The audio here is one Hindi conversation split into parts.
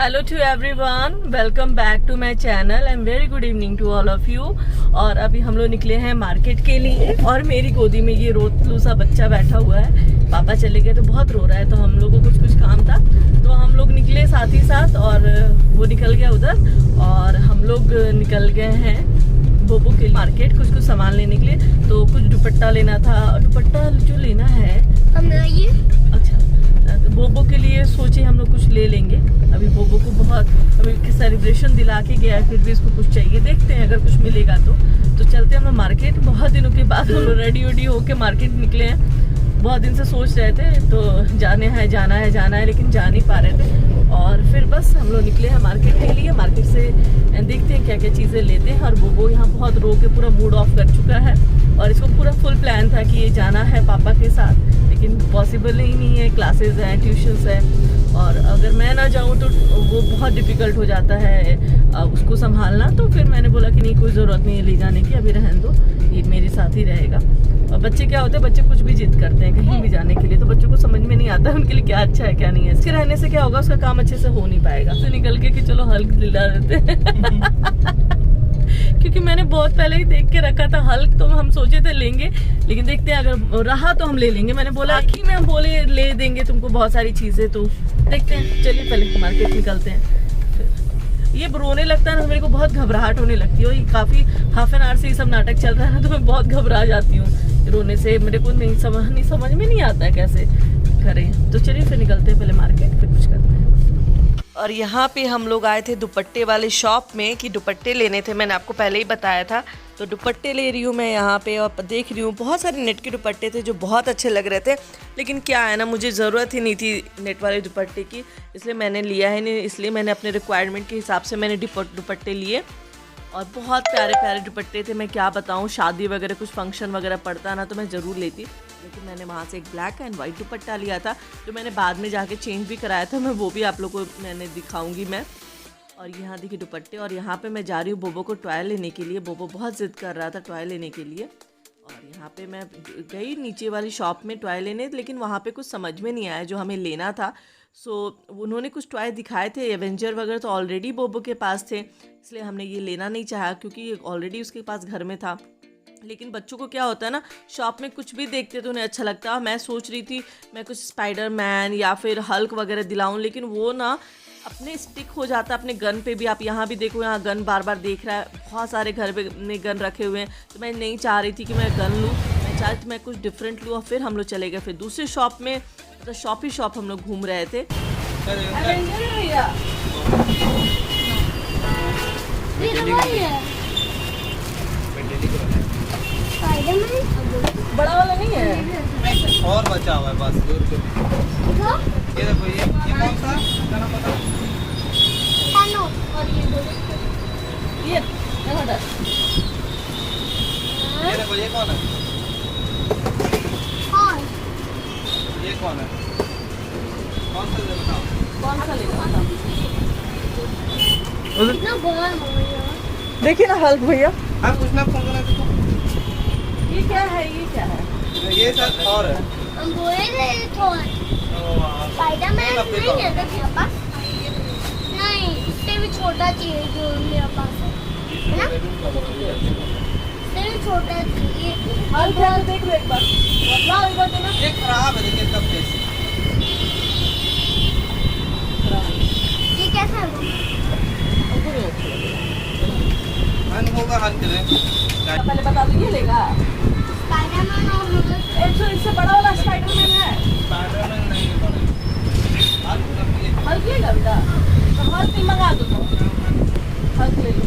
Hello to everyone, welcome back to my channel and very good evening to all of you. और अभी हम लोग निकले हैं मार्केट के लिए और मेरी गोदी में ये रोतलू सा बच्चा बैठा हुआ है। पापा चले गए तो बहुत रो रहा है, तो हम लोगों को कुछ काम था तो हम लोग निकले साथ ही साथ, और वो निकल गया उधर और हम लोग निकल गए हैं बोबो के मार्केट कुछ सामान लेने के लिए। तो कुछ दुपट्टा लेना था, दुपट्टा जो लेना है अच्छा, तो बोबो के लिए सोचे हम लोग कुछ ले लेंगे। अभी बोबो को बहुत अभी सेलिब्रेशन दिला के गया है, फिर भी इसको कुछ चाहिए, देखते हैं अगर कुछ मिलेगा तो चलते हैं हम लोग मार्केट। बहुत दिनों के बाद हम लोग रेडी वेडी होके मार्केट निकले हैं। बहुत दिन से सोच रहे थे तो जाना है लेकिन जा नहीं पा रहे थे, और फिर बस हम लोग निकले हैं मार्केट के लिए। मार्केट से देखते हैं क्या क्या चीज़ें लेते हैं। और बोबो यहाँ बहुत रो के पूरा मूड ऑफ कर चुका है और इसको पूरा फुल प्लान था कि ये जाना है पापा के साथ, लेकिन पॉसिबल ही नहीं है, क्लासेस हैं, ट्यूशन्स हैं, और अगर मैं ना जाऊँ तो वो बहुत डिफ़िकल्ट हो जाता है उसको संभालना। तो फिर मैंने बोला कि नहीं, कोई ज़रूरत नहीं है ले जाने की, अभी रहने दो, ये मेरे साथ ही रहेगा। और बच्चे क्या होते हैं, बच्चे कुछ भी जिद करते हैं कहीं भी जाने के लिए, तो बच्चों को समझ में नहीं आता है उनके लिए क्या अच्छा है क्या नहीं है। इसके रहने से क्या होगा, उसका काम अच्छे से हो नहीं पाएगा। तो निकल के कि चलो हल्क दिला देते हैं क्योंकि मैंने बहुत पहले ही देख के रखा था हल्क, तो हम सोचे थे लेंगे, लेकिन देखते हैं अगर रहा तो हम ले लेंगे। मैंने बोला कि मैं बोले ले देंगे तुमको बहुत सारी चीजें, तो देखते हैं। चलिए पहले मार्केट निकलते हैं। ये रोने लगता है ना, मेरे को बहुत घबराहट होने लगती है, और ये काफी हाफ एन आवर से ये सब नाटक चल रहा है ना, तो मैं बहुत घबरा जाती हूँ रोने से। मेरे को नहीं समझ में नहीं आता है कैसे करें। तो चलिए फिर निकलते हैं पहले मार्केट, फिर कुछ करते हैं। और यहाँ पे हम लोग आए थे दुपट्टे वाले शॉप में कि दुपट्टे लेने थे, मैंने आपको पहले ही बताया था। तो दुपट्टे ले रही हूँ मैं यहाँ पे, और देख रही हूँ बहुत सारे नेट के दुपट्टे थे जो बहुत अच्छे लग रहे थे, लेकिन क्या है ना, मुझे ज़रूरत ही नहीं थी नेट वाले दुपट्टे की, इसलिए मैंने लिया है नहीं। इसलिए मैंने अपने रिक्वायरमेंट के हिसाब से मैंने दुपट्टे लिए, और बहुत प्यारे प्यारे दुपट्टे थे। मैं क्या बताऊँ, शादी वगैरह कुछ फंक्शन वगैरह पड़ता ना तो मैं ज़रूर लेती, लेकिन मैंने वहाँ से एक ब्लैक एंड वाइट दुपट्टा लिया था जो मैंने बाद में जाके चेंज भी कराया था। मैं वो भी आप लोगों को मैंने दिखाऊंगी मैं। और यहाँ देखिए दुपट्टे, और यहाँ पे मैं जा रही हूँ बोबो को टॉय लेने के लिए। बोबो बहुत ज़िद कर रहा था टॉय लेने के लिए, और यहाँ पे मैं गई नीचे वाली शॉप में टॉय लेने, लेकिन वहाँ पे कुछ समझ में नहीं आया जो हमें लेना था। सो उन्होंने कुछ टॉय दिखाए थे, एवेंजर वगैरह तो ऑलरेडी बोबो के पास थे, इसलिए हमने ये लेना नहीं चाहा क्योंकि ऑलरेडी उसके पास घर में था। लेकिन बच्चों को क्या होता है ना, शॉप में कुछ भी देखते तो उन्हें अच्छा लगता है। मैं सोच रही थी मैं कुछ स्पाइडरमैन या फिर हल्क वगैरह दिलाऊं, लेकिन वो ना अपने स्टिक हो जाता है अपने गन पे भी। आप यहाँ भी देखो, यहाँ गन बार बार देख रहा है, बहुत सारे घर पे में गन रखे हुए हैं, तो मैं नहीं चाह रही थी कि मैं गन लूँ, मैं चाह रही थी मैं कुछ डिफरेंट लूँ। और फिर हम लोग चले गए फिर दूसरे शॉप में, मतलब शॉप ही शॉप हम लोग घूम रहे थे। बड़ा वाला नहीं है, और बचा हुआ है बस। ये देखो, ये कौन सा गाना पता है? और ये देखो, ये कौन है? ये कौन है? कौन सा ले बताओ? कौन सा लेना? देखिए ना हल्क भैया, आप कुछ ना फोन करना। ये क्या है, ये क्या है? ये सर और है। हम बोले थे स्पाइडरमैन नहीं है तो मेरे पास नहीं, इससे भी छोटा चाहिए जो मेरे पास है ना, इससे भी छोटा चाहिए। हल्क है तो देख लो एक बार, बदलाव इधर देना। ये खराब है, देखिए इसका फेस। ये कैसा है? होगा हल्क के लिए। पहले बता दो, ये लेगा स्पाइडरमैन और एक सौ इससे बड़ा वाला स्पाइडरमैन है। स्पाइडरमैन नहीं है, हल्क लेगा बेटा, तो हल्क ही मंगा दो, हल्क ले लो।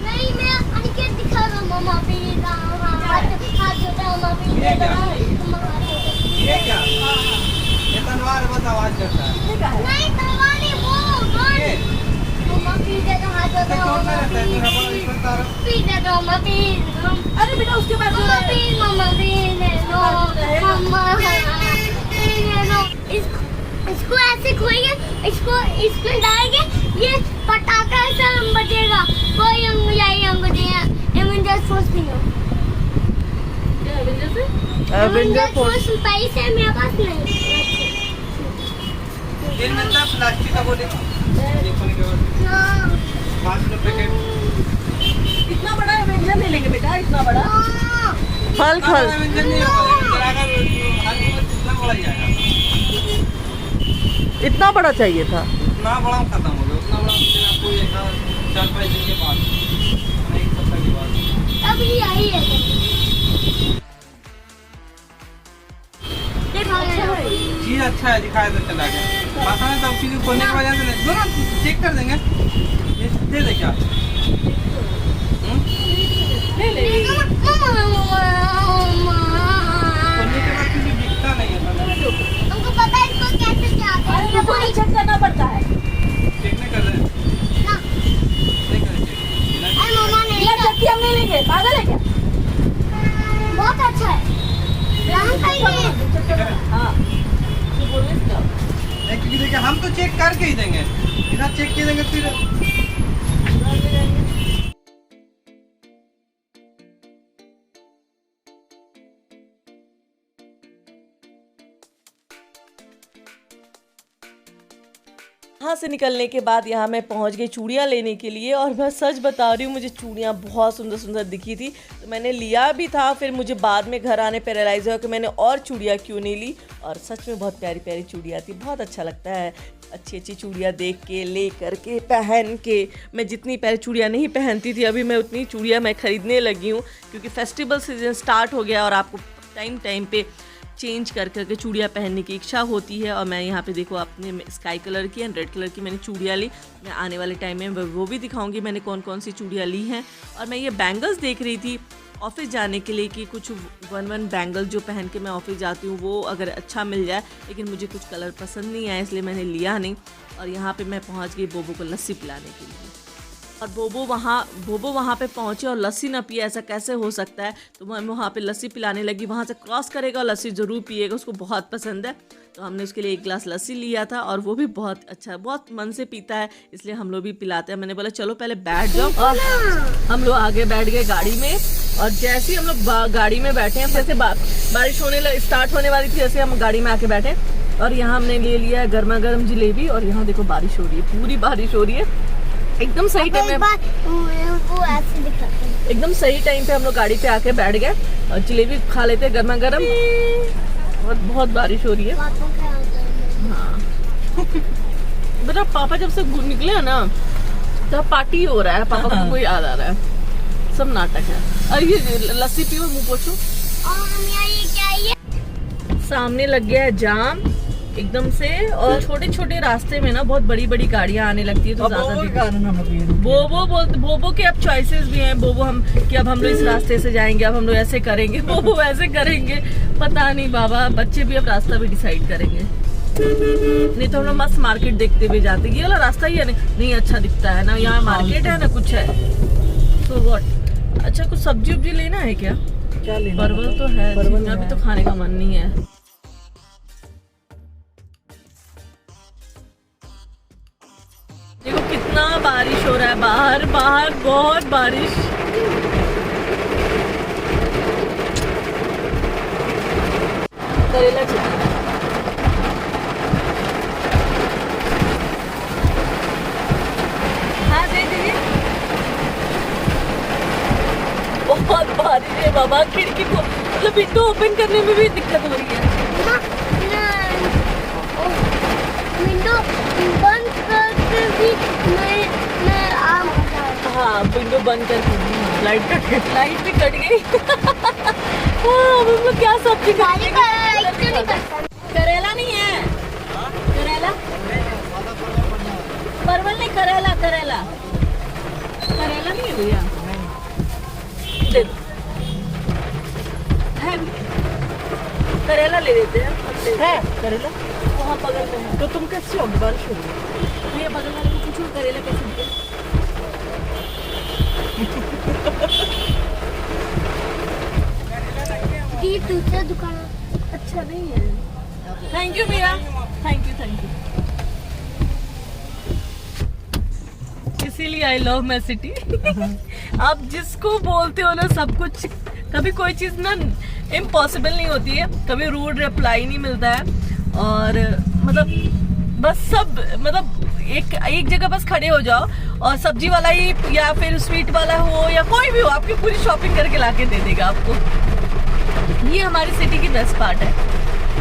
नहीं, मैं अनिकेत दिखा रहा हूँ मम्मा पे, हाथ जोड़ा मम्मा पे। ये क्या? ये तलवार बस आवाज करता है। नहीं तलवार नहीं, वो गन। मम्मा पीछे तो हाथ जोड़ा छोड़ना रहता है, तो हवा इस पर तार। पीछे तो मम्मा पीछे। अरे बेटा उसके बाद मम्मा पीछे, मम्मा पीछे नो, मम्मा पीछे नो। इसको ऐसे खोएंगे, इसको डालेंगे, ये पटाखा ऐसा बजेगा, कोई फोर्स भी हो। क्या एवेंजर्स है? एवेंजर फोर्स पैसे मेरे पास नहीं। तेल मिलता है प्लास्टिक का, वो देखो देखने के बाद हाँ। 5 रुपए के। इतना बड़ा एवेंजर ले लेंगे बेटा, इतना बड़ा हाँ। फल फल एवेंजर नहीं होगा, एवेंजर अगर हर कितना बड़ा ही आएगा। इतना बड़ा चाहिए था। उतना बड़ा खत्म हो गया, उतना बड़ा मुझे आपको एक 4-5 दिन के बाद, नहीं 1 सप्ताह के बाद। अब ये आई है। चीज अच्छा है, दिखाया तो चला गया। पता नहीं तब चीज खोलने की वजह से नहीं, दो ना चेक कर देंगे। ये दे दे क्या? ले ले खोलने के बाद चीज दिखता नहीं है। तुमको पता है इसको कैसे क्या आता है? ये पूरी चेक करना पड़ता है। चेक नहीं कर रहे, ना। नहीं कर रहे चेक। अरे मम्मा ने ये चक्की हम नहीं लेंगे, पागल है क्या? बहुत अच्छा है। हम खाएंगे। हाँ तो बोलने से क्या? नहीं, क्योंकि देखिए हम तो चेक करके ही देंगे, बिना चेक किए देंगे फिर। यहाँ से निकलने के बाद यहाँ मैं पहुँच गई चूड़ियाँ लेने के लिए, और मैं सच बता रही हूँ मुझे चूड़ियाँ बहुत सुंदर सुंदर दिखी थी, तो मैंने लिया भी था। फिर मुझे बाद में घर आने पर रियलाइज़ हुआ कि मैंने और चूड़ियाँ क्यों नहीं ली, और सच में बहुत प्यारी प्यारी चूड़ियाँ थी। बहुत अच्छा लगता है अच्छी अच्छी चूड़ियाँ देख के, ले करके, पहन के। मैं जितनी पहले चूड़ियाँ नहीं पहनती थी, अभी मैं उतनी चूड़ियाँ मैं ख़रीदने लगी हूँ, क्योंकि फेस्टिवल सीजन स्टार्ट हो गया और आपको टाइम टाइम पे चेंज कर करके चूड़ियाँ पहनने की इच्छा होती है। और मैं यहाँ पे देखो अपने स्काई कलर की एंड रेड कलर की मैंने चूड़ियाँ ली। मैं आने वाले टाइम में वो भी दिखाऊंगी मैंने कौन कौन सी चूड़ियाँ ली हैं। और मैं ये बैंगल्स देख रही थी ऑफिस जाने के लिए कि कुछ वन बैंगल जो पहन के मैं ऑफिस जाती हूँ वो अगर अच्छा मिल जाए, लेकिन मुझे कुछ कलर पसंद नहीं आया इसलिए मैंने लिया नहीं। और यहाँ पे मैं पहुँच गई बोबो को लस्सी पिलाने के लिए, और बोबो वहाँ पे पहुँचे और लस्सी ना पिए, ऐसा कैसे हो सकता है। तो मैं वहाँ पे लस्सी पिलाने लगी, वहाँ से क्रॉस करेगा और लस्सी ज़रूर पिएगा, उसको बहुत पसंद है। तो हमने उसके लिए 1 गिलास लस्सी लिया था, और वो भी बहुत अच्छा, बहुत मन से पीता है, इसलिए हम लोग भी पिलाते हैं। मैंने बोला चलो पहले बैठ जाओ, और हम लोग आगे बैठ गए गाड़ी में। और जैसे ही हम लोग गाड़ी में बैठे हैं, जैसे बारिश स्टार्ट होने वाली थी, जैसे हम गाड़ी में आके बैठे, और यहाँ हमने ले लिया है गर्मा गर्म जलेबी। और यहाँ देखो बारिश हो रही है, पूरी बारिश हो रही है। एकदम सही टाइम में वो ऐसे दिखाते हैं। एकदम सही टाइम पे हम लोग गाड़ी पे आके बैठ गए और जलेबी खा लेते हैं गर्मा गर्म। और बहुत बारिश हो रही है। हाँ बेटा पापा जब से निकले हैं ना तब पार्टी हो रहा है, पापा को कोई याद आ रहा है, सब नाटक है। और ये लस्सी पियो, मुंह पोछो। और ये क्या है? सामने लग गया है जाम एकदम से, और छोटे छोटे रास्ते में ना बहुत बड़ी बड़ी गाड़ियां आने लगती है, तो ज्यादा बोबो के अब चॉइसेस भी हैं। बोबो कि अब हम लोग इस रास्ते से जाएंगे, अब हम लोग ऐसे करेंगे, बोबो वैसे करेंगे, पता नहीं बाबा। बच्चे भी अब रास्ता भी डिसाइड करेंगे। नहीं तो हम लोग मस्त मार्केट देखते हुए जाते, ये वाला रास्ता ही है नहीं अच्छा दिखता है ना, यहाँ मार्केट है ना कुछ है। तो व्हाट, अच्छा कुछ सब्जी उब्जी लेना है क्या? परवल तो है, अभी तो खाने का मन नहीं है। देखो कितना बारिश हो रहा है बाहर बहुत बारिश। करेला चाहिए। हाँ दे दीजिए। बहुत बारिश है बाबा, खिड़की को मतलब विंडो ओपन करने में भी दिक्कत हो रही है। विंडो बंद करके भी मैं हाँ विंडो बंद करके भी लाइट भी कट गई। हाँ हम लोग क्या सब्जी खाएंगे? करेला नहीं है, करेला परवल नहीं, करेला नहीं है भैया, दे दो। करेला ले लेते हैं, है करेला वहाँ बगल में है। तो तुम कैसे हो? बारिश हो रही है भैया, बगल वाले को पूछो करेला कैसे दिए। दूसरा दुकान अच्छा नहीं है। थैंक यू भैया, थैंक यू। किसी इसीलिए आई लव माई सिटी। आप जिसको बोलते हो ना सब कुछ, कभी कोई चीज ना इम्पॉसिबल नहीं होती है, कभी रूड रिप्लाई नहीं मिलता है, और मतलब बस सब मतलब एक जगह बस खड़े हो जाओ और सब्जी वाला ही या फिर स्वीट वाला हो या कोई भी हो, आपकी पूरी शॉपिंग करके लाके दे देगा आपको। ये हमारी सिटी की बेस्ट पार्ट है।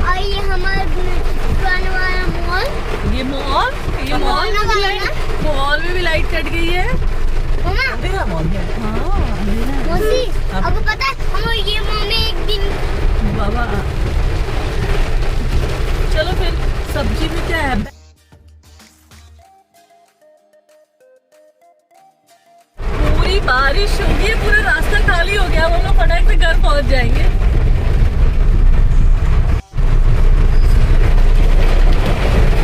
और ये हमारा दुकान वाला मॉल, ये मॉल में भी लाइट कट गई है। मम्मा मेरा मॉल है। मौसी आपको पता है हम ये मॉल में एक दिन बाबा चलो फिर सब्जी में क्या है? पूरी बारिश हो गई है, पूरा रास्ता खाली हो गया, हम लोग फटाक से घर पहुंच जाएंगे।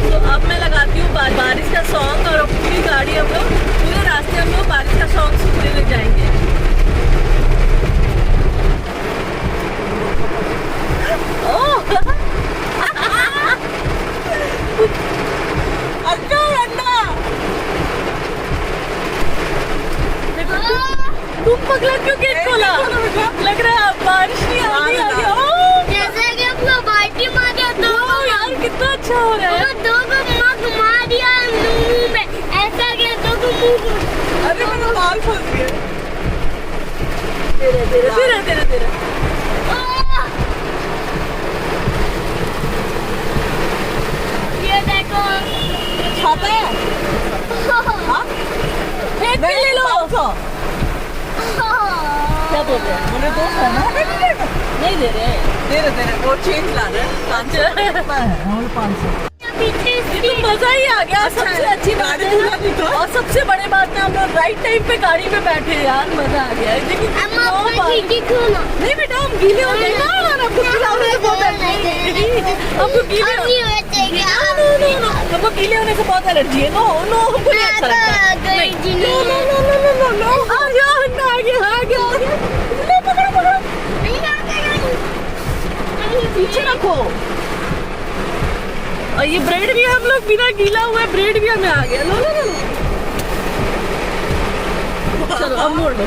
तो अब मैं लगाती हूँ बारिश का सॉन्ग, और पूरी गाड़ी हम लोग पूरे रास्ते हम लोग बारिश का सॉन्ग सुनने लग जाएंगे। तुम पगला क्यों गेट खोला? लग रहा है बारिश नहीं आ रही है। जैसे कि अपना बाल्टी मार दिया तो यार कितना अच्छा हो रहा है। दो मग मार दिया मुंह में, ऐसा क्या दो मुंह। अरे मेरा बाल फंस गया। तेरा ये देखो छाता है? एक भी ले लो। क्या बोल रहे हैं? मेरे दोस्त है ना, नहीं दे रहे दे रहे वो चेंज ला रहे हैं। 500 तो मजा ही आ गया। सबसे अच्छी बात है ना, और सबसे बड़ी बात है हम लोग राइट टाइम पे गाड़ी में बैठे यार, मजा आ गया। लेकिन नहीं बेटा हम गीले हो गए ना, हमको गीला होने से बहुत हमको गीले हमको गीले होने से बहुत एलर्जी है। नो हमको नहीं अच्छा लगता है। पीछे रखो। और ये ब्रेड भी हम लोग बिना गीला हुए ब्रेड भी हमें आ गया। लो चलो अब मोड़ लो।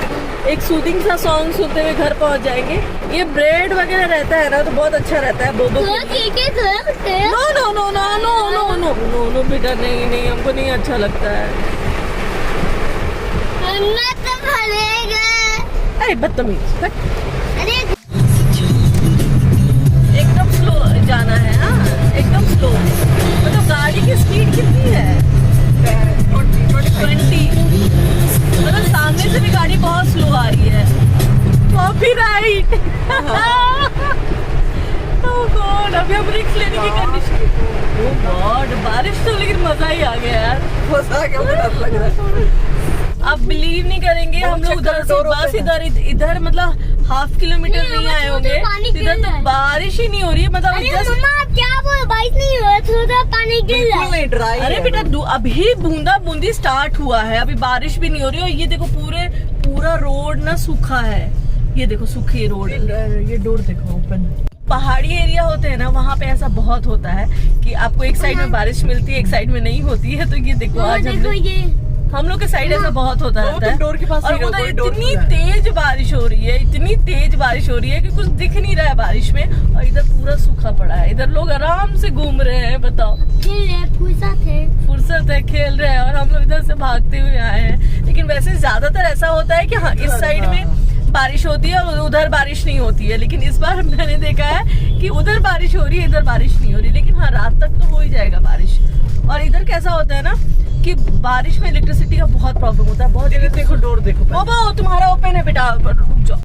एक सूदिंग सा सॉन्ग सुनते हुए घर पहुंच जाएंगे। ये ब्रेड वगैरह रहता है ना तो बहुत अच्छा रहता है बोबो। नो बेटा नहीं हमको नहीं अच्छा लगता है। अरे बदतमीज, एकदम स्लो जाना है। हाँ एकदम स्लो, मतलब गाड़ी की स्पीड कितनी है? 20। मतलब सामने से भी गाड़ी बहुत स्लो आ रही है। कॉपीराइट। ओह गॉड, अभी हम रिस्क लेने की कंडीशन। ओह गॉड, बारिश तो लेकिन मजा ही आ गया यार। फंसा गया, मुझे डर लग रहा है। आप बिलीव नहीं करेंगे, हम लोग उधर से बस इधर मतलब हाफ किलोमीटर नहीं आए होंगे, इधर तो बारिश ही नहीं हो रही है। मतलब क्या बोल, बारिश नहीं हो रहा, थोड़ा पानी गिर रहा है। अरे बेटा अभी बूंदा बूंदी स्टार्ट हुआ है, अभी बारिश भी नहीं हो रही। और ये देखो पूरा रोड ना सूखा है। ये देखो सूखी रोड। ये डोर देखो ओपन। पहाड़ी एरिया होते हैं ना, वहाँ पे ऐसा बहुत होता है कि आपको एक साइड में बारिश मिलती है, एक साइड में नहीं होती है। तो ये देखो आज हम लोग के साइड ऐसा बहुत होता रहता है। डोर के पास और उधर इतनी तेज बारिश हो रही है, इतनी तेज बारिश हो रही है कि कुछ दिख नहीं रहा है बारिश में, और इधर पूरा सूखा पड़ा है। इधर लोग आराम से घूम रहे हैं, बताओ फुर्सत है, खेल रहे हैं, और हम लोग इधर से भागते हुए आए हैं। लेकिन वैसे ज्यादातर ऐसा होता है कि हाँ इस साइड में बारिश होती है और उधर बारिश नहीं होती है। लेकिन इस बार मैंने देखा है कि उधर बारिश हो रही है, इधर बारिश नहीं हो रही। लेकिन हाँ रात तक तो हो ही जाएगा बारिश। और इधर कैसा होता है ना कि बारिश में इलेक्ट्रिसिटी का बहुत प्रॉब्लम होता है। बहुत देखो डोर देखो। तुम्हारा ओपन है बेटा, रुक जाओ।